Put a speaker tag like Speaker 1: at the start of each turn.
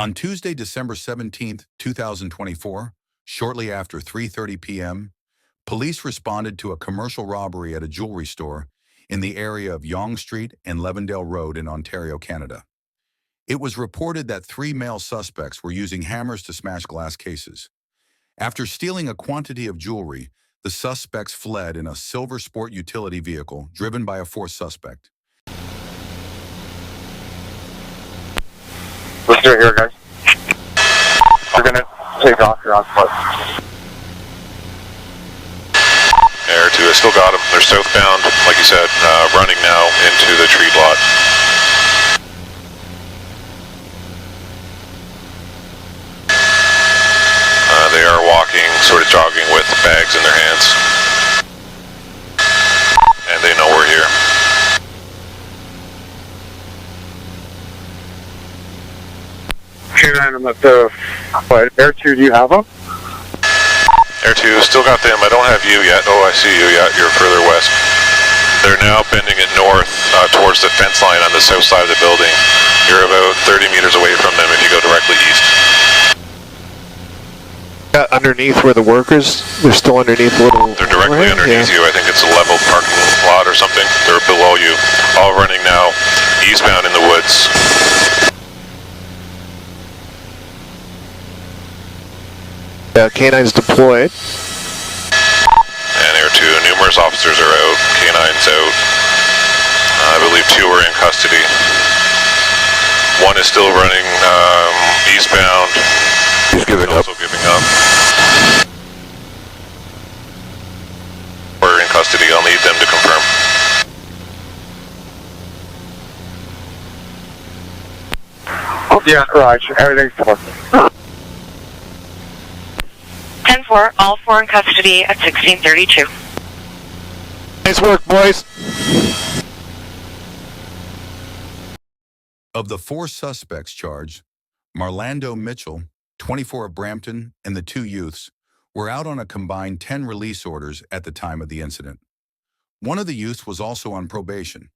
Speaker 1: On Tuesday, December 17th, 2024, shortly after 3:30 p.m., police responded to a commercial robbery at a jewelry store in the area of Yonge Street and Levendale Road in Ontario, Canada. It was reported that three male suspects were using hammers to smash glass cases. After stealing a quantity of jewelry, the suspects fled in a silver sport utility vehicle driven by a fourth suspect.
Speaker 2: Let's do it here, guys. We're gonna take off here on foot.
Speaker 3: Air 2, I still got them. They're southbound, like you said, running now into the tree lot. They are walking, sort of jogging with bags in their hands. And they know we're here.
Speaker 2: Canine, I'm at the, what, Air 2, do you have them?
Speaker 3: Air 2, still got them. I don't have you yet. Oh, I see you. Yeah, you're further west. They're now bending it north towards the fence line on the south side of the building. You're about 30 meters away from them if you go directly east.
Speaker 4: Underneath where the workers, they're still underneath a little...
Speaker 3: They're directly underneath you. I think it's a level parking lot or something. They're below you. All running now eastbound in the woods.
Speaker 4: Canine's deployed.
Speaker 3: And Air 2, numerous officers are out. Canine's out. I believe 2 are in custody. 1 is still running eastbound.
Speaker 4: He's giving up.
Speaker 3: Also giving up. We're in custody. I'll need them to confirm.
Speaker 2: Oh, yeah, right. Everything's fine.
Speaker 5: 10-4, all 4 in custody at 1632.
Speaker 4: Nice work, boys.
Speaker 1: Of the 4 suspects charged, Marlando Mitchell, 24 of Brampton, and the 2 youths were out on a combined 10 release orders at the time of the incident. One of the youths was also on probation,